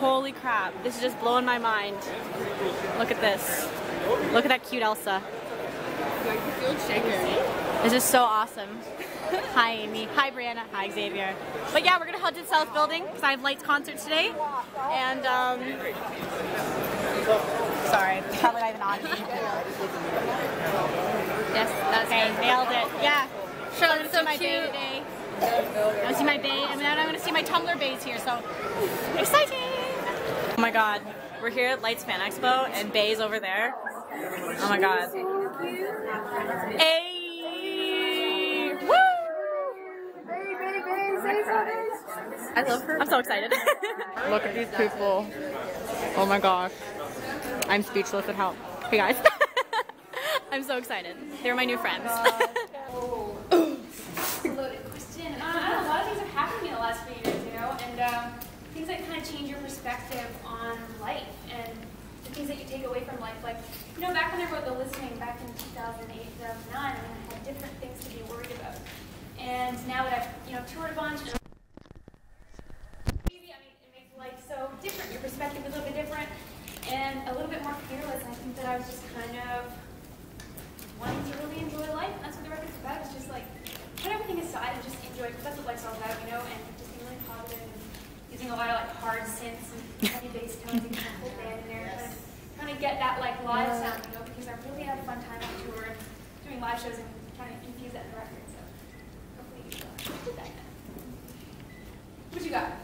Holy crap, this is just blowing my mind. Look at this. Look at that cute Elsa. This is so awesome. Hi Amy. Hi Brianna. Hi Xavier. But yeah, we're gonna head to the South Building because I have Lights concert today. And sorry, probably not even on. Yes, that's okay. Nailed it. Yeah. Sure, I'm gonna see my bay today. I'm gonna see my bay, and then I'm gonna see my Tumblr bays here. So exciting! Oh my God, we're here at Lights Fan Expo, and Bay's over there. Oh my God. Hey! Woo! I love her. I'm so excited. Look at these people. Oh my gosh. I'm speechless at how. Hey guys. I'm so excited. They're my new friends. Loaded question. I don't know, a lot of things have happened to me in the last few years, you know, and things that kind of change your perspective on life and the things that you take away from life. Like, you know, back when I wrote The Listening back in 2008, 2009, I had different things to be worried about. And now that I've, you know, toured a bunch, it makes life so different. Your perspective is a little bit different and a little bit more fearless. And I think that I was just kind of wanting to really enjoy life. And that's what the record's about. It's just like, put everything aside and just enjoy, because that's what life's all about, you know, and just being really positive and using a lot of like hard synths and heavy bass tones and kind of whole band in there, and trying to get that like live sound, you know, because I really had a fun time on tour doing live shows and trying to infuse that in the record. So hopefully you did that. What you got?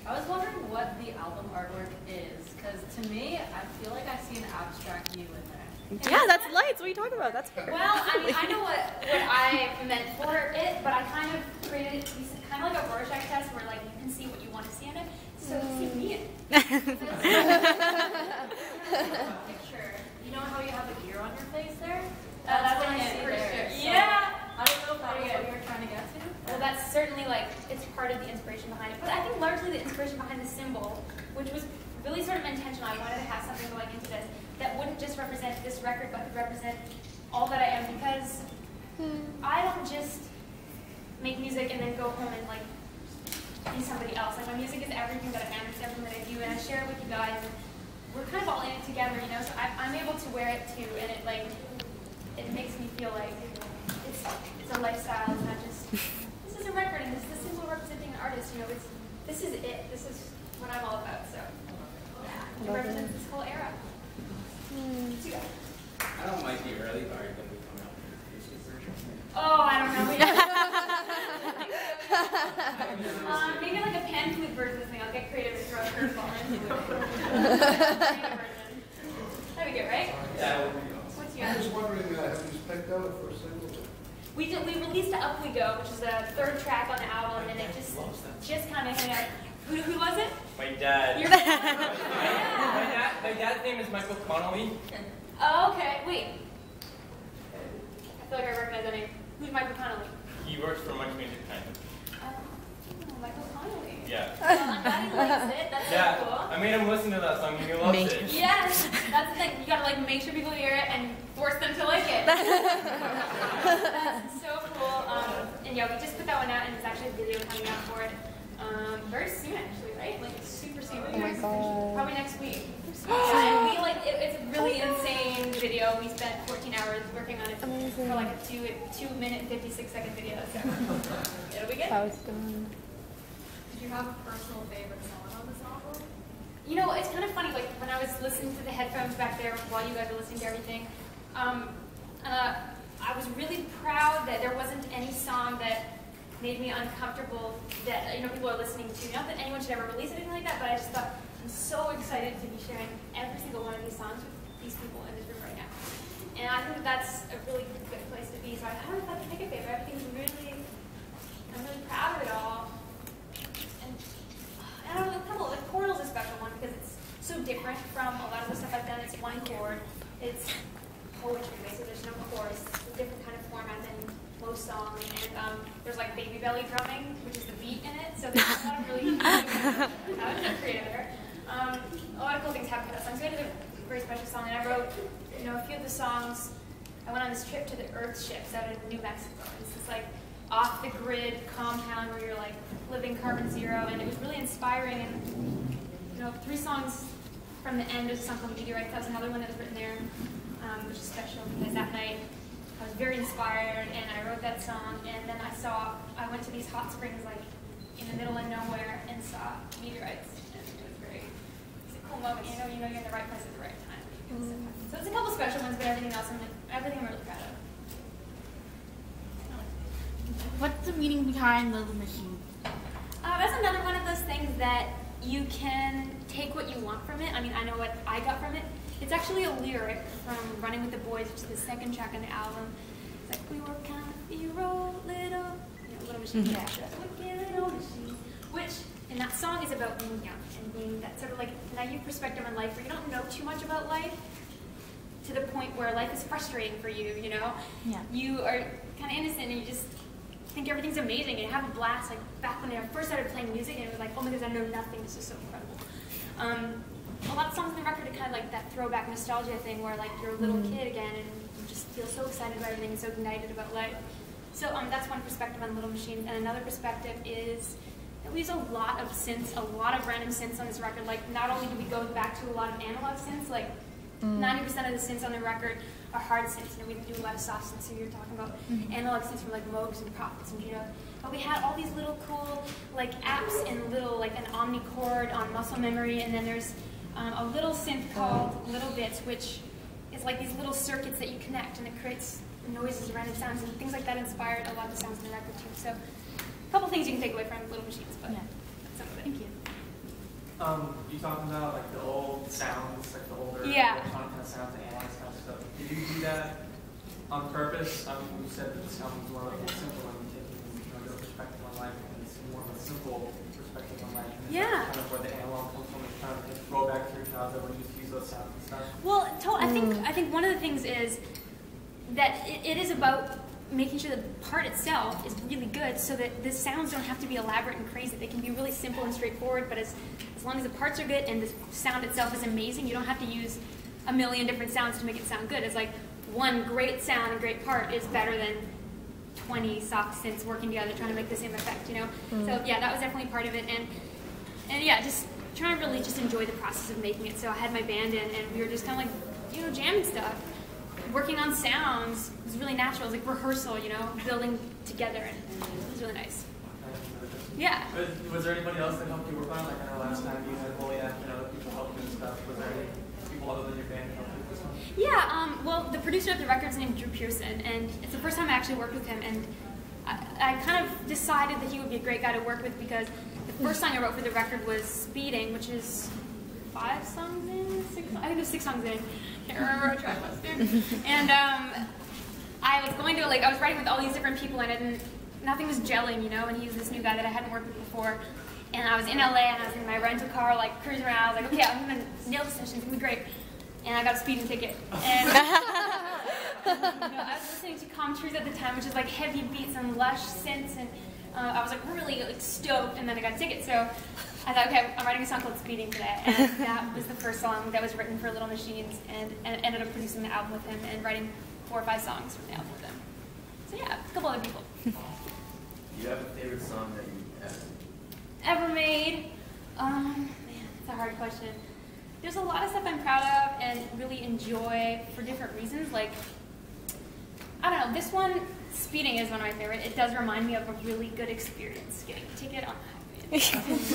I was wondering what the album artwork is, because to me, I feel like I see an abstract view in there. Yeah, that's Lights. What are you talking about? That's her. Well, I mean, I know what I meant for it, but I kind of created it to be kind of like a Rorschach test where like you can see what you want to see in it. So see me in it. Picture. You know how you have a gear on your face there? That's what I it, see for there. sure. So Yeah. I don't know if that was what you were trying to get to. Well, that's certainly like, it's part of the inspiration behind it. But I think largely the inspiration behind the symbol, which was really sort of intentional. I wanted to have something going into this that wouldn't just represent this record, but could represent all that I am, because I don't just make music and then go home and like be somebody else. Like my music is everything that I am, it's everything that I do, and I share it with you guys, and we're kind of all in it together, you know, so I'm able to wear it too, and it like, it makes me feel like it's a lifestyle. It's not just, this is a record, and this is the symbol representing an artist, you know, this is it, this is what I'm all about, so yeah, it represents this whole era. I don't like the early part that we come out with the acoustic version. Oh, I don't know. Maybe like a pan flute version of this thing. I'll get creative and throw a curveball into it. That'd be good, right? That would be awesome. What's I'm yours? just wondering, have you spec'd out for a single? We released Up We Go, which is the third track on the album, and it just kind of hit out. Who was it? My dad. Your dad? My dad's name is Michael Connolly. Oh, okay. Wait. I feel like I recognize that name. Who's Michael Connolly? He works for Much Music Time. Oh, Michael Connolly. Yeah. I'm glad he likes it. That's so cool. I made him listen to that song and he loves it. Yes, that's the thing. You gotta like make sure people hear it and force them to like it. That's so cool. And yeah, we just put that one out, and there's actually a video coming out for it very soon, actually, right? Like super soon. Oh my God. Probably next week. And we like it's a really insane video. We spent 14 hours working on it for like a 2-minute 56-second video. So it'll be good. That was done. Did you have a personal favorite song on this album? You know, it's kind of funny, like when I was listening to the headphones back there while you guys were listening to everything, I was really proud that there wasn't any song that made me uncomfortable that, you know, people are listening to. Not that anyone should ever release anything like that, but I just thought, I'm so excited to be sharing every single one of these songs with these people in this room right now. And I think that's a really good place to be. So I don't know if I can pick a favorite. Everything's really, I'm really proud of it all. And I don't know, the choral's a special one because it's so different from a lot of the stuff I've done. It's one chord. It's poetry, basically. There's no chorus. It's a different kind of format than most songs. And there's like baby belly drumming, which is the beat in it. So there's a lot of really creative there. A lot of cool things happen to that song. So it is a very special song. And I wrote, you know, a few of the songs. I went on this trip to the Earth ships out in New Mexico. It's this like off the grid compound where you're like living carbon zero, and it was really inspiring. And you 3 songs from the end of the song called Meteorites. That was another one that was written there, which is special because that night I was very inspired and I wrote that song, and then I went to these hot springs like in the middle of nowhere and saw meteorites, and it was great. It's a cool moment, you know you're in the right place at the right time. So it's a couple special ones, but everything else, everything I'm really proud of. What's the meaning behind Little Machine? That's another one of those things that you can take what you want from it. I mean, I know what I got from it. It's actually a lyric from Running with the Boys, which is the 2nd track on the album. It's like, we were kind of hero, little machine. Yeah. Wicked little machine. Which, in that song, is about being young and being that sort of like naive perspective on life where you don't know too much about life to the point where life is frustrating for you, you know? Yeah. You are kind of innocent and you just think everything's amazing and you have a blast. Like back when I first started playing music and it was like, oh my goodness, I know nothing, this is so incredible. A lot of songs on the record are kind of like that throwback nostalgia thing where like you're a little kid again and you just feel so excited about everything and so ignited about life. So that's one perspective on Little Machines, and another perspective is that we use a lot of synths, a lot of random synths on this record. Like not only do we go back to a lot of analog synths, like 90% of the synths on the record are hard synths, and we do a lot of soft synths, so you're talking about analog synths from like Moogs and Prophets and Juno. But we had all these little cool like apps and little like an omnichord on muscle memory, and then there's a little synth called Little Bits, which is like these little circuits that you connect, and it creates noises, random sounds, and things like that inspired a lot of the sounds in the record too. So a couple things you can take away from Little Machines, but that's some of it. Thank you. You talking about like the old sounds, like the older electronic kind of sounds, the analog kind of stuff. Did you do that on purpose? I mean, you said that the sound was more like a simple and taking your perspective on life, and it's more of a simple perspective on life. And Yeah. kind of where the analog comes from, it's kind of a throwback to your childhood when you used to use those sounds and stuff. Well, I think one of the things is that it is about making sure the part itself is really good so that the sounds don't have to be elaborate and crazy. They can be really simple and straightforward, but as long as the parts are good and the sound itself is amazing, you don't have to use a million different sounds to make it sound good. It's like one great sound and great part is better than 20 soft synths working together trying to make the same effect, you know? So yeah, that was definitely part of it. And yeah, just trying to really just enjoy the process of making it. So I had my band in and we were just kind of like, you know, jamming stuff. Working on sounds was really natural. It was like rehearsal, you know, building together, and it was really nice. Yeah. Was there anybody else that helped you work on it? Like I know last time you had Holy Act and other people helped you and stuff. Was there any people other than your band who helped you with this one? Yeah, well, the producer of the record's named Drew Pearson, and it's the first time I actually worked with him, and I kind of decided that he would be a great guy to work with because the first song I wrote for the record was Speeding, which is 5 songs in? 6 songs? I think it was 6 songs in. Can't remember what track was there. And I was going to, I was writing with all these different people and nothing was gelling, you know, and he was this new guy that I hadn't worked with before. And I was in LA and I was in my rental car, cruising around. I was like, okay, I'm going to nail this session, it's going to be great. And I got a speeding ticket. And I was listening to Calm Truth at the time, which is like heavy beats and lush synths, and I was like really stoked, and then I got a ticket. So I thought, okay, I'm writing a song called Speeding today, and that was the first song that was written for Little Machines, and ended up producing the album with him and writing 4 or 5 songs from the album with him. So yeah, a couple other people. Do you have a favorite song that you have ever made? Man, that's a hard question. There's a lot of stuff I'm proud of and really enjoy for different reasons. Like, I don't know, this one, Speeding, is one of my favorite. It does remind me of a really good experience getting a ticket on the highway. It was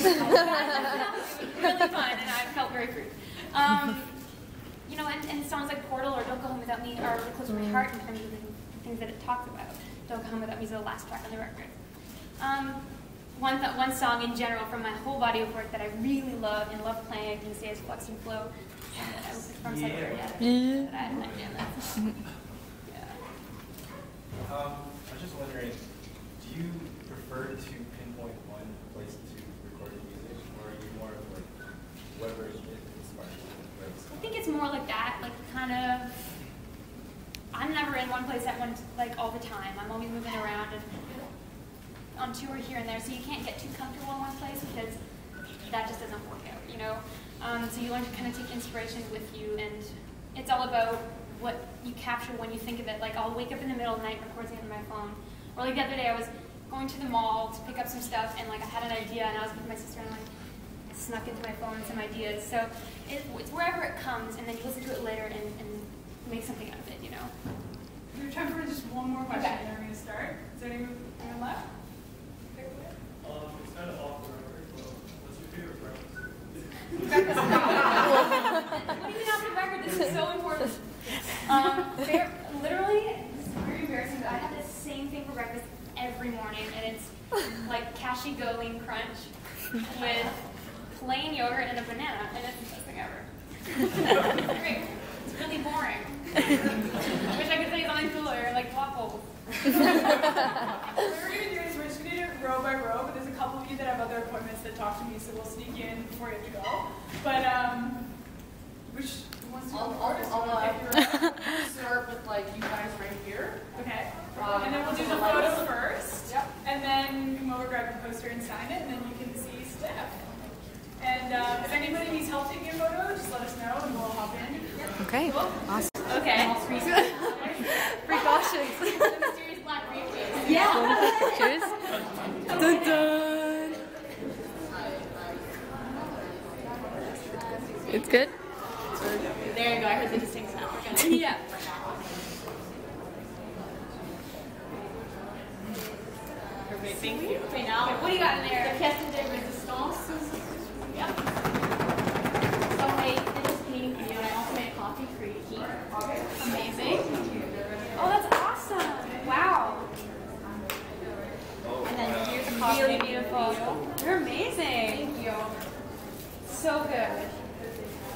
really fun, and I felt very free. You know, and songs like Portal or Don't Go Home Without Me are really close to my heart in terms of the things that it talks about. Don't Go Home Without Me is the last track on the record. One song in general from my whole body of work that I really love and love playing, I can say, is Flux and Flow. From Separate. Yeah. I was just wondering, do you prefer to pinpoint one place to record your music, or are you more of like whatever it inspires you? I think it's more like that, like kind of. I'm never in one place at once, like all the time. I'm always moving around and on tour here and there, so you can't get too comfortable in one place because that just doesn't work out, you know. So you learn to kind of take inspiration with you, and it's all about what you capture when you think of it. Like, I'll wake up in the middle of the night, record something on my phone. Or like the other day, I was going to the mall to pick up some stuff, and like I had an idea, and I was with my sister, and I'm like, snuck into my phone some ideas. So it's wherever it comes, and then you listen to it later and make something out of it, you know. We have time for just one more question, and then we're going to start. Is there anyone left? It's kind of off the record, but what's your favorite breakfast? What do you mean off the record? This is so important. Literally, this is very embarrassing, but I have the same thing for breakfast every morning, and it's like cashew lean crunch with plain yogurt and a banana, and it's the best thing ever. It's great. It's really boring. I wish I could say something cooler, like waffles. What we're going to do is we're just going to do it row by row, but there's a couple of you that have other appointments that talk to me, so we'll sneak in before you have to go. But, which wants to go first? I'll start with like you guys right here. Okay. And then we'll do the photo first. Yep. And then come over, grab your poster and sign it, and then you can see Steph. And if anybody needs help taking a photo, just let us know and we'll hop in. Okay. Cool. Awesome. Okay. Precautions. The mysterious black briefcase. Yeah. Cheers. Dun dun. It's good. There you go. I heard the distinct sound. Yeah. Perfect. Thank you. Okay, now, what do you got in there? The pièce de résistance. Yep. So I did this painting for you, and I also made a coffee for you to keep. Amazing. Oh, that's awesome. Wow. And then here's a coffee. Really beautiful. You're amazing. Thank you. So good.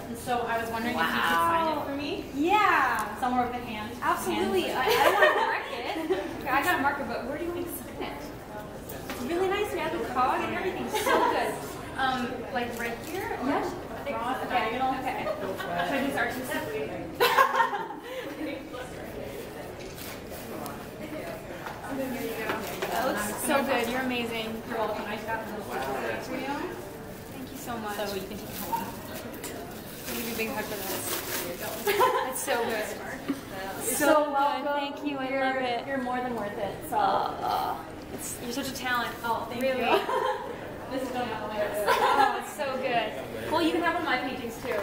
And so I was wondering if you could sign it for me. Yeah. Somewhere with a hand. Absolutely. I don't want to mark it. Okay, I got a marker, but where do you want me to sign it? It's really nice. We have the cog and everything. So good. Like right here? Or Yeah. okay. Diagonal. Okay. Should I do start to step? That looks so good. You're amazing. You're welcome. I got those for you. Thank you so much. So you can take it home. I'll give you a big hug for this. That's so good. So good. Thank you. I love it. You're more than worth it. So You're such a talent. oh, thank Really? you. This is going to be hilarious. Oh, it's so good. Well, you can have one of my paintings too.